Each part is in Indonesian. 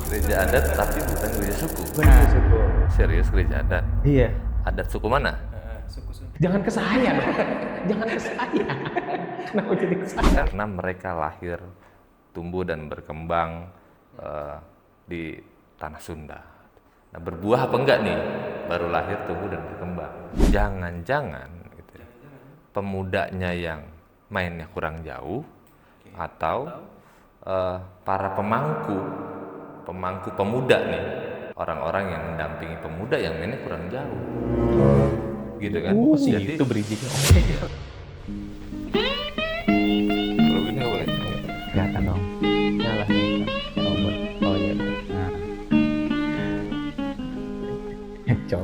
Gereja adat tapi bukan gereja suku. Benar, suku. Serius gereja adat? Iya. Adat suku mana? Suku. Jangan ke saya dong. Jangan ke saya. Kenapa jadi ke saya? Karena mereka lahir, tumbuh dan berkembang di tanah Sunda. Nah, berbuah apa enggak nih? Baru lahir, tumbuh dan berkembang. Jangan-jangan gitu ya, pemudanya yang mainnya kurang jauh atau para pemangku pemuda nih, orang-orang yang mendampingi pemuda yang mainnya kurang jauh, gitu kan? Jadi Itu bridging. kalau gini nggak boleh. Kelihatan dong. Nyala. Oh iya.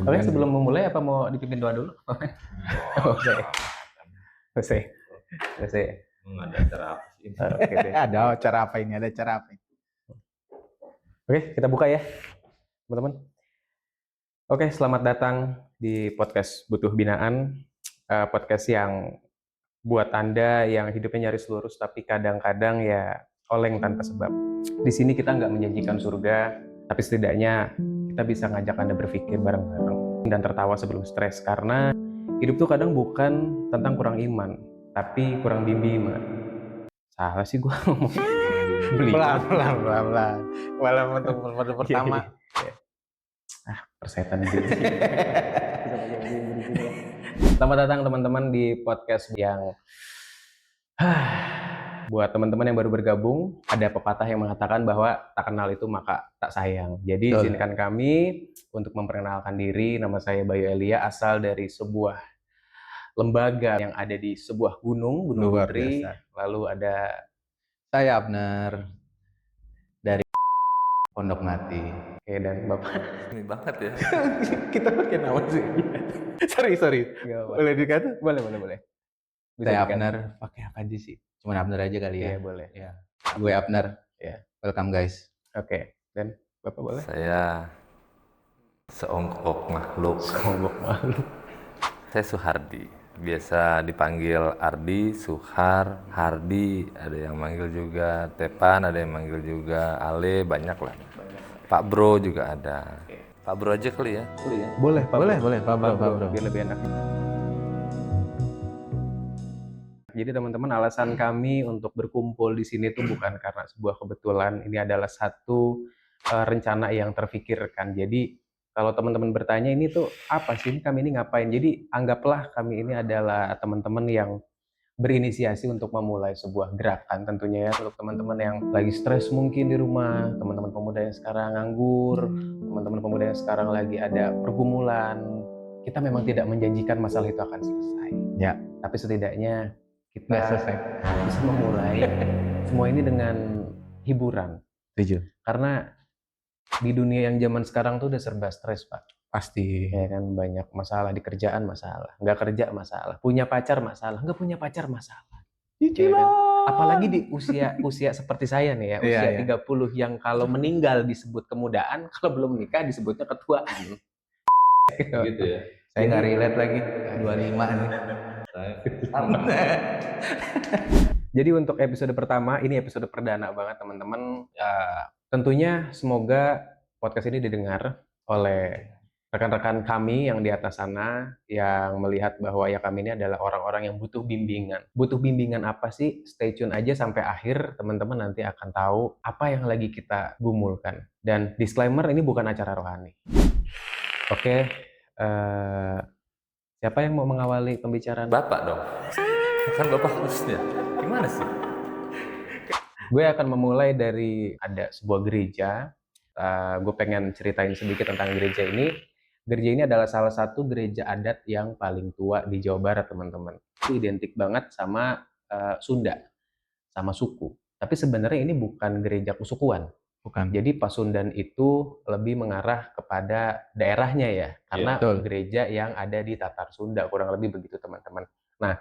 Oke, sebelum memulai apa mau dipimpin doa dulu? Oke. Selesai. Ada acara apa sih ini? Oke deh. Ada acara apa ini? Ada acara apa ini? Oke, kita buka ya, teman-teman. Oke, selamat datang di podcast Butuh Binaan. Podcast yang buat Anda yang hidupnya nyaris lurus tapi kadang-kadang ya oleng tanpa sebab. Di sini kita nggak menjanjikan surga, tapi setidaknya kita bisa ngajak Anda berpikir bareng-bareng dan tertawa sebelum stres. Karena hidup tuh kadang bukan tentang kurang iman, tapi kurang bimbingan. Salah sih gua ngomong. Beli. Pelan. Malam untuk pertama. Persetan gitu. Selamat datang teman-teman di podcast yang buat teman-teman yang baru bergabung, ada pepatah yang mengatakan bahwa tak kenal itu maka tak sayang. Jadi izinkan kami untuk memperkenalkan diri. Nama saya Bayu Elia, asal dari sebuah lembaga yang ada di sebuah gunung Luar Putri. biasa. Lalu ada Saya Abner dari Pondok Mati. Oke, dan Bapak. Ini banget ya. Kita pakai nama sih. sorry. Nggak apa-apa. Boleh dikata? Boleh. Bisa Saya dikata. Abner. Pakai apa aja sih? Cuma Abner aja kali Iya, ya. boleh. Ya. Gue Abner. Ya. Welcome guys. Oke, dan Bapak boleh? Saya seonggok makhluk. Seonggok makhluk. Saya Suhardi. Biasa dipanggil Ardi, Suhar, Hardi, ada yang manggil juga Tepan, ada yang manggil juga Ale, banyak lah. Pak Bro juga ada. Pak Bro aja kali ya. Boleh, Pak. Boleh, Pak Bro. Biar lebih enak. Jadi teman-teman, alasan kami untuk berkumpul di sini itu bukan karena sebuah kebetulan. Ini adalah satu rencana yang terfikirkan. Jadi kalau teman-teman bertanya ini tuh apa sih, kami ini ngapain? Jadi anggaplah kami ini adalah teman-teman yang berinisiasi untuk memulai sebuah gerakan tentunya ya, untuk teman-teman yang lagi stres mungkin di rumah, teman-teman pemuda yang sekarang nganggur, teman-teman pemuda yang sekarang lagi ada pergumulan. Kita memang tidak menjanjikan masalah itu akan selesai. Ya. Tapi setidaknya kita Nggak selesai. bisa memulai semua ini dengan hiburan. Setuju. Karena di dunia yang zaman sekarang tuh udah serba stres, Pak. Pasti. Ya kan, banyak masalah di kerjaan, masalah nggak kerja, masalah punya pacar, masalah nggak punya pacar, masalah. Ya kan? Apalagi di usia seperti saya nih ya, usia 30 yang kalau meninggal disebut kemudaan, kalau belum nikah disebutnya ketuaan. Gitu ya. Saya nggak relate lagi. 25 nih. Jadi untuk episode pertama, ini episode perdana banget teman-teman. Tentunya semoga podcast ini didengar oleh rekan-rekan kami yang di atas sana, yang melihat bahwa ya kami ini adalah orang-orang yang butuh bimbingan. Butuh bimbingan apa sih? Stay tune aja sampai akhir, teman-teman nanti akan tahu apa yang lagi kita gumulkan. Dan disclaimer, ini bukan acara rohani. Oke, siapa yang mau mengawali pembicaraan? Bapak dong. Kan Bapak hostnya. Gimana sih? Gue akan memulai dari ada sebuah gereja. Gue pengen ceritain sedikit tentang gereja ini. Gereja ini adalah salah satu gereja adat yang paling tua di Jawa Barat, teman-teman. Itu identik banget sama Sunda, sama suku. Tapi sebenarnya ini bukan gereja kesukuan. Bukan. Jadi Pasundan itu lebih mengarah kepada daerahnya ya, karena gereja yang ada di Tatar Sunda, kurang lebih begitu teman-teman. Nah,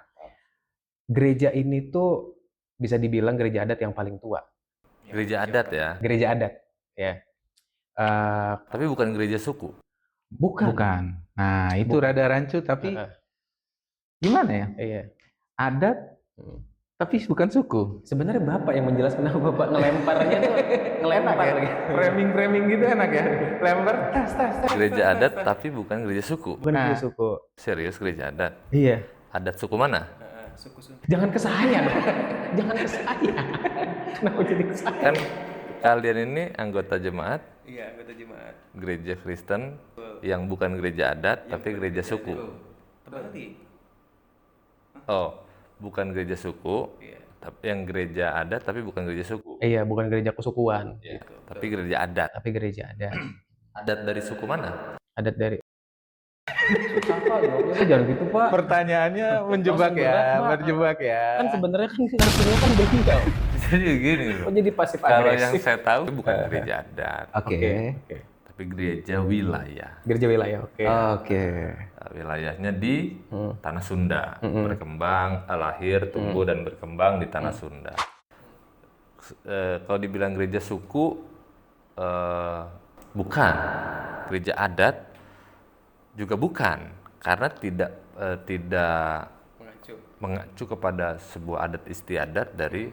gereja ini tuh bisa dibilang gereja adat yang paling tua. Gereja adat ya? Gereja adat, ya. Tapi bukan gereja suku? Bukan. Nah, itu rada rancu, tapi gimana ya? Iya. Adat Tapi bukan suku. Sebenarnya Bapak yang menjelaskan kenapa Bapak ngelemparnya tuh ngelempar gitu. Framing gitu enak ya. Lempar tas. Gereja adat tapi bukan gereja suku. Bukan Nah. gereja suku. Serius gereja adat? Iya. Adat suku mana? Jangan ke saya dong. Jangan ke saya. Kenapa jadi ke saya? Kan kalian ini anggota jemaat Iya, anggota jemaat. gereja Kristen yang bukan gereja adat tapi gereja suku. Terbalik. Oh, bukan gereja suku, Iya. tapi yang gereja adat tapi bukan gereja suku. Iya, bukan gereja kesukuan, Tapi gereja adat. tapi gereja adat. Adat dari suku mana? Adat dari susah Pak, jawabnya jangan gitu Pak. Pertanyaannya menjebak ya, berat, Pak. berjebak ya. Kan sebenarnya kan artinya kan beda. Jadi gini loh. Oh jadi pasif Kalau yang agresif. saya tahu bukan gereja adat, Oke. Oke. tapi gereja wilayah. Gereja wilayah, oke. Oke. Wilayahnya di Tanah Sunda, berkembang, lahir, tumbuh dan berkembang di Tanah Sunda. Kalau dibilang gereja suku, bukan. Gereja adat juga bukan, karena tidak mengacu kepada sebuah adat istiadat dari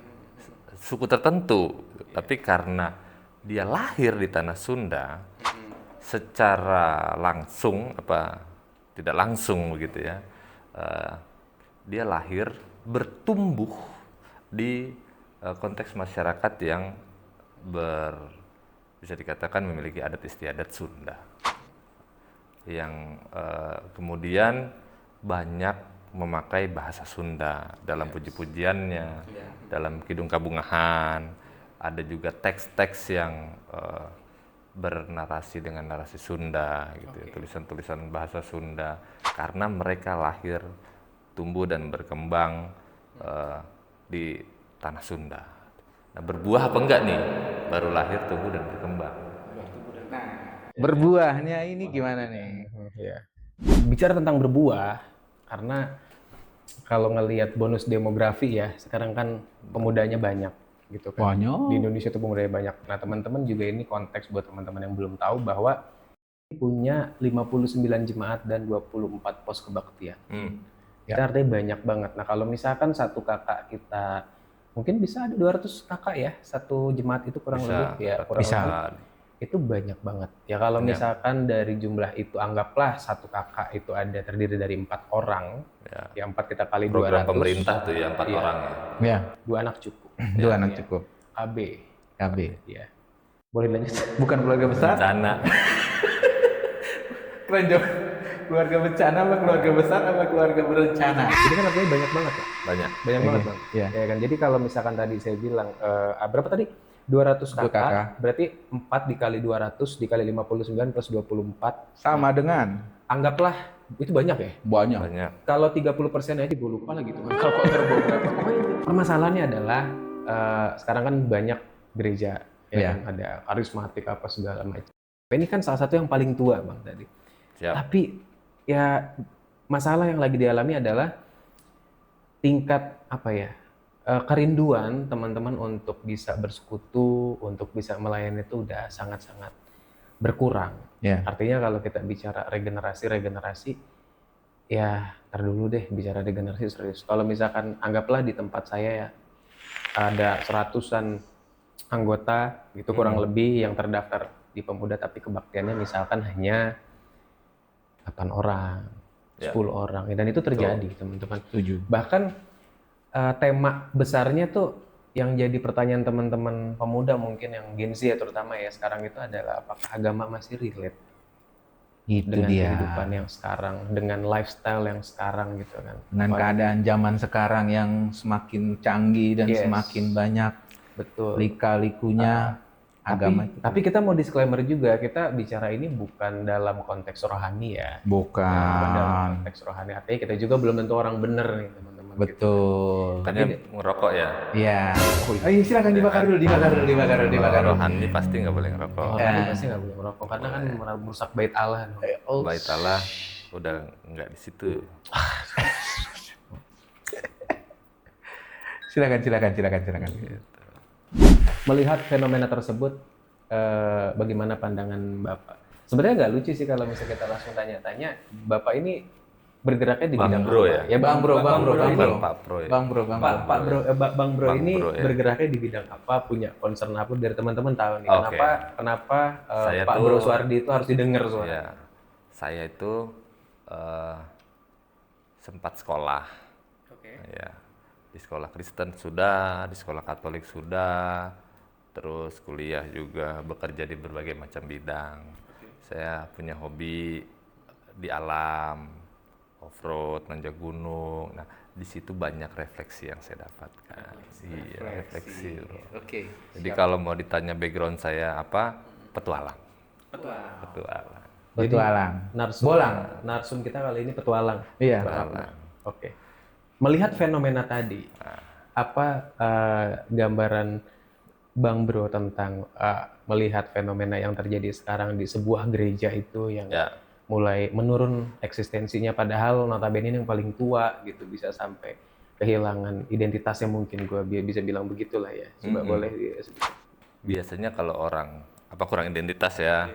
suku tertentu, tapi karena dia lahir di Tanah Sunda, secara langsung tidak langsung begitu ya, dia lahir bertumbuh di konteks masyarakat yang bisa dikatakan memiliki adat istiadat Sunda, yang kemudian banyak memakai bahasa Sunda dalam puji-pujiannya, dalam kidung kabungahan. Ada juga teks-teks yang bernarasi dengan narasi Sunda, gitu ya, tulisan-tulisan bahasa Sunda, karena mereka lahir, tumbuh dan berkembang di Tanah Sunda. Nah, berbuah apa enggak nih? Baru lahir, tumbuh dan berkembang. Berbuahnya ini gimana nih? Iya. Bicara tentang berbuah, karena kalau ngelihat bonus demografi ya, sekarang kan pemudanya banyak gitu kan. Banyak. Di Indonesia tuh pemudanya banyak. Nah, teman-teman juga ini konteks buat teman-teman yang belum tahu bahwa punya 59 jemaat dan 24 pos kebaktian. Itu artinya banyak banget. Nah, kalau misalkan satu kakak kita mungkin bisa ada 200 kakak ya, satu jemaat itu kurang lebih ya, kurang Bisa. lebih. Itu banyak banget. Ya kalau misalkan dari jumlah itu anggaplah satu kakak itu ada terdiri dari 4 orang. Ya 4 kita kali 200. Program pemerintah tuh ya, 4 orang ya. Ya, 2 anak cukup. 2 anak cukup. KB. KB. Ya. Boleh lanjut. Bukan keluarga besar. Bencana. Keren jawab. Keluarga bencana apa keluarga besar apa keluarga berencana? Jadi kan artinya banyak banget ya. Banyak. Banyak banget Bang. Iya. Ya kan. Jadi kalau misalkan tadi saya bilang berapa tadi? 200 kakak, kakak. berarti 4 dikali 200 dikali 59 plus 24. Sama dengan Anggaplah itu banyak ya. banyak. Banyak. Kalau 30% aja gue lupa lah gitu kan. Kalau berapa. Pokoknya permasalahannya adalah sekarang kan banyak gereja Iya. kan ada karismatik apa segala macam. Ini kan salah satu yang paling tua Bang tadi. Siap. Tapi ya masalah yang lagi dialami adalah tingkat apa ya? Kerinduan teman-teman untuk bisa bersekutu, untuk bisa melayani itu udah sangat-sangat berkurang. Ya. Artinya kalau kita bicara regenerasi, ya ntar dulu deh bicara regenerasi serius. Kalau misalkan anggaplah di tempat saya ya ada 100-an anggota gitu kurang lebih yang terdaftar di pemuda, tapi kebaktiannya misalkan hanya 8 orang, 10 orang, dan itu terjadi teman-teman. Setuju. Bahkan tema besarnya tuh yang jadi pertanyaan teman-teman pemuda mungkin yang Gen Z ya terutama ya sekarang itu adalah apakah agama masih relate Itu dengan dia. kehidupan yang sekarang, dengan lifestyle yang sekarang gitu kan. Dengan keadaan zaman sekarang yang semakin canggih dan Yes. semakin banyak Betul. lika-likunya agama. Tapi kita mau disclaimer juga, kita bicara ini bukan dalam konteks rohani ya. Bukan dalam Bukan. konteks rohani, artinya kita juga belum tentu orang bener nih teman-teman. Betul. Katanya ngerokok ya. Iya. Iya, silakan dibakar dulu. Kalau rohani pasti nggak boleh ngerokok. Orang pasti nggak boleh merokok karena kan merusak bait Allah. Bait Allah udah nggak di situ. Silakan. Melihat fenomena tersebut, bagaimana pandangan Bapak? Sebenarnya nggak lucu sih kalau misalnya kita langsung tanya-tanya, Bapak ini bergeraknya di Bang bidang Bro apa? ya? Ya Bang Bro. Bukan Pak Pro ya. Bang Bro. Bang Bro Bang ini Bro, ya. bergeraknya di bidang apa? Punya concern apa dari teman-teman tahu nih? Oke. Kenapa Saya Pak tuh- Bro Suwardi itu harus didengar suara? Ya, saya itu sempat sekolah, Oke. ya, di sekolah Kristen sudah, di sekolah Katolik sudah, terus kuliah juga, bekerja di berbagai macam bidang. Saya punya hobi di alam, off-road, nanjak gunung. Nah, di situ banyak refleksi yang saya dapatkan. Iya, refleksi. Bro. Oke. Jadi kalau mau ditanya background saya apa, petualang. Petualang. Petualang. Petualang. Narsum kita kali ini petualang. Iya. Petualang. Oke. Melihat fenomena tadi, apa gambaran Bang Bro tentang melihat fenomena yang terjadi sekarang di sebuah gereja itu yang Ya, mulai menurun eksistensinya, padahal notabene ini yang paling tua gitu, bisa sampai kehilangan identitasnya, mungkin gue bisa bilang begitulah ya. Coba boleh sedikit. biasanya kalau orang kurang identitas ya,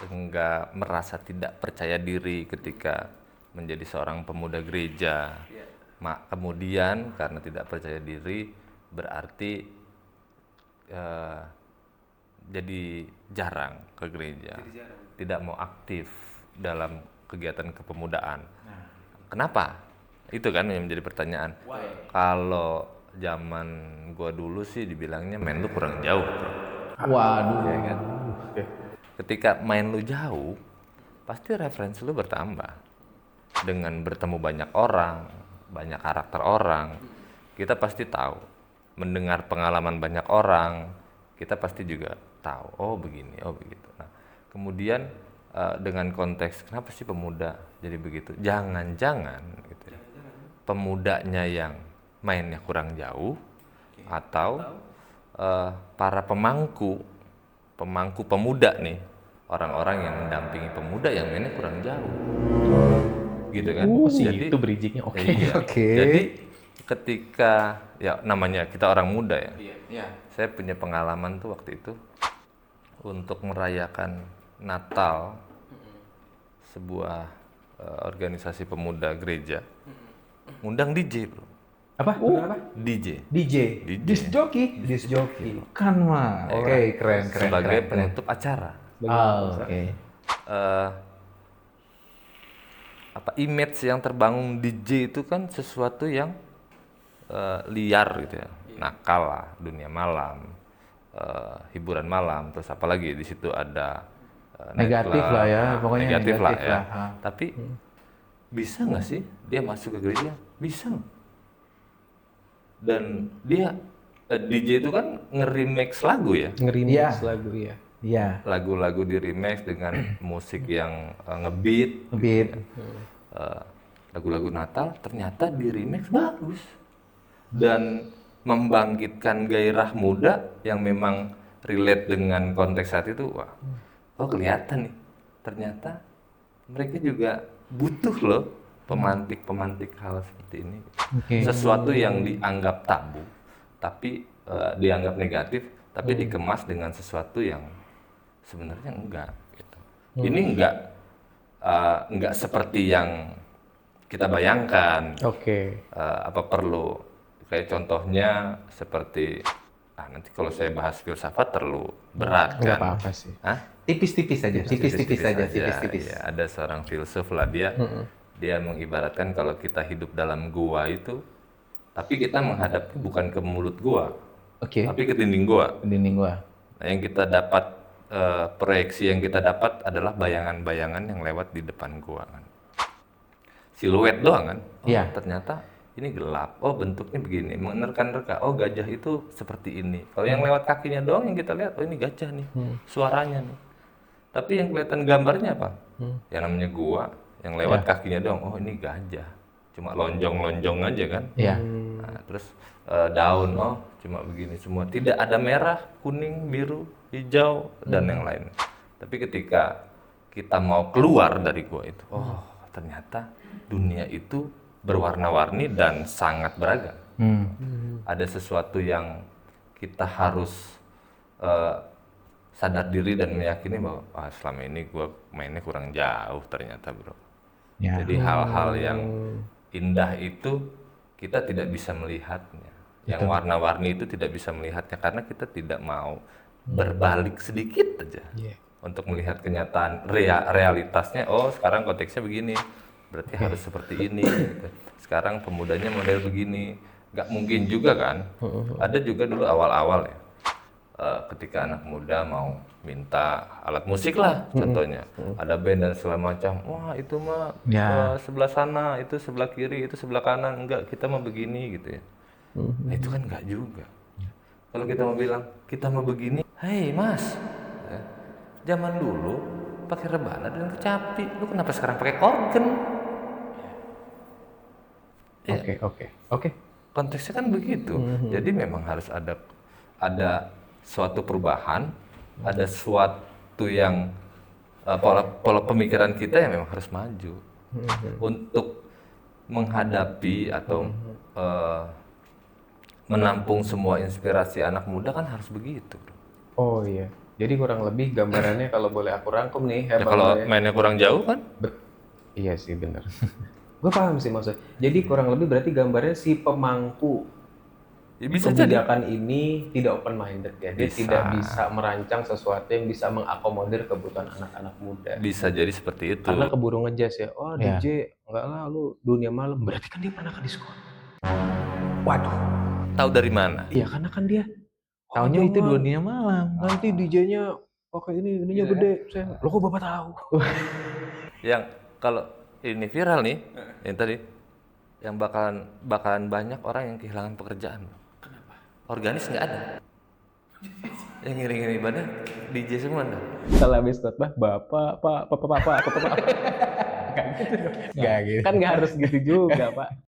nggak merasa tidak percaya diri ketika menjadi seorang pemuda gereja. Kemudian karena tidak percaya diri berarti jadi jarang ke gereja, tidak mau aktif dalam kegiatan kepemudaan. Kenapa? Itu kan yang menjadi pertanyaan. Kalau zaman gua dulu sih dibilangnya main lu kurang jauh. Waduh. Ya kan? Ketika main lu jauh, pasti referensi lu bertambah. Dengan bertemu banyak orang, banyak karakter orang, kita pasti tahu. Mendengar pengalaman banyak orang, kita pasti juga tahu. Oh begini, oh begitu. Nah, kemudian dengan konteks kenapa sih pemuda jadi begitu? Jangan-jangan gitu ya, pemudanya yang mainnya kurang jauh, atau para pemangku pemuda nih, orang-orang yang mendampingi pemuda yang mainnya kurang jauh, gitu kan? Jadi Itu bridgingnya oke. iya. Oke. Jadi ketika ya namanya kita orang muda ya, Iya. saya punya pengalaman tuh waktu itu untuk merayakan Natal sebuah organisasi pemuda gereja, ngundang DJ bro, Apa? Kenapa? DJ DJ. Disc jockey. Kan mah. Oke, keren. sebagai penutup acara. Oke. Eh, image yang terbangun DJ itu kan sesuatu yang liar gitu ya, nakal lah, dunia malam, hiburan malam, terus apalagi di situ ada Negatif nightclub. lah ya, Nah, pokoknya negatif lah negatif ya. lah. Ha. Tapi bisa nggak sih dia masuk ke gereja? Bisa. Dan dia DJ itu kan nge-remix lagu ya, Ngeremix Iya. lagu ya. Iya. lagu-lagu di remix dengan musik yang ngebeat. Beat. Lagu-lagu Natal ternyata di remix bagus dan membangkitkan gairah muda yang memang relate dengan konteks saat itu. Wah, oh kelihatan nih, ternyata mereka juga butuh loh pemantik hal seperti ini. Oke. Sesuatu yang dianggap tabu tapi dianggap negatif, tapi dikemas dengan sesuatu yang sebenarnya enggak gitu. Ini enggak seperti yang kita bayangkan. Oke. Apa perlu kayak contohnya seperti nanti kalau saya bahas filsafat terlalu berat Nggak kan. apa-apa sih. Hah? Tipis-tipis saja. Tipis-tipis saja. Tipis-tipis. Ya, ada seorang filsuf lah, dia mengibaratkan kalau kita hidup dalam gua itu, tapi kita menghadap bukan ke mulut gua, Oke. tapi ke dinding gua. Dinding gua. Nah, yang kita dapat proyeksi yang kita dapat adalah bayangan-bayangan yang lewat di depan gua kan. Siluet doang kan. Oh, Iya. ternyata ini gelap. Oh, bentuknya begini, menerka-nerka. Oh, gajah itu seperti ini. Kalau yang lewat kakinya doang yang kita lihat, oh ini gajah nih. Suaranya nih. Tapi yang kelihatan gambarnya apa? Yang namanya gua, yang lewat kakinya doang. Oh, ini gajah. Cuma lonjong-lonjong aja kan. Iya. Nah, terus daun, oh cuma begini semua. Tidak ada merah, kuning, biru, hijau, dan yang lain. Tapi ketika kita mau keluar dari gua itu, oh ternyata dunia itu berwarna-warni dan sangat beragam. Ada sesuatu yang kita harus sadar diri dan meyakini bahwa selama ini gua mainnya kurang jauh ternyata bro. Ya. Jadi hal-hal yang indah itu kita tidak bisa melihatnya. Yang warna-warni itu tidak bisa melihatnya karena kita tidak mau berbalik sedikit aja Iya. untuk melihat kenyataan realitasnya. Oh, sekarang konteksnya begini, berarti harus seperti ini. Gitu. Sekarang pemudanya model begini, nggak mungkin juga kan? Ada juga dulu awal-awal ya, ketika anak muda mau minta alat musik lah, contohnya ada band dan segala macam. Wah itu mah Ya. sebelah sana, itu sebelah kiri, itu sebelah kanan. Enggak, kita mau begini gitu ya. Nah, itu kan enggak juga. Kalau kita mau bilang kita mau begini, hei mas, ya, zaman dulu pakai rebana dan kecapi, lu kenapa sekarang pakai organ? Ya, Oke. konteksnya kan begitu. Jadi memang harus ada suatu perubahan, ada suatu yang pola pemikiran kita yang memang harus maju untuk menghadapi atau menampung semua inspirasi anak muda kan harus begitu. Oh iya. Jadi kurang lebih gambarannya kalau boleh aku rangkum nih, Ya, kalau mainnya kurang jauh kan? Iya sih bener. Gue paham sih maksudnya. Jadi kurang lebih berarti gambarnya si pemangku Ya, bisa jadi. kebijakan ini tidak open minded ya. Dia Bisa. tidak bisa merancang sesuatu yang bisa mengakomodir kebutuhan anak-anak muda. Bisa jadi seperti itu. Karena keburu ngejazz ya. Oh Ya. DJ enggak lah lu dunia malam. Berarti kan dia pernah ke diskon. Waduh. Tahu dari mana? Iya karena kan dia Taunya itu jangan, dunia malam. nanti DJ-nya pakai ininya gede. Saya, lo kok bapak tahu? Yang kalau ini viral nih, yang tadi, yang bakalan banyak orang yang kehilangan pekerjaan. Kenapa? Organis nggak ada. Yang ngiring-ngiring ibadah DJ semua dah. Kalau habis khotbah, bapak. Kan gitu dong. Nggak gitu. Kan nggak harus gitu juga, Pak.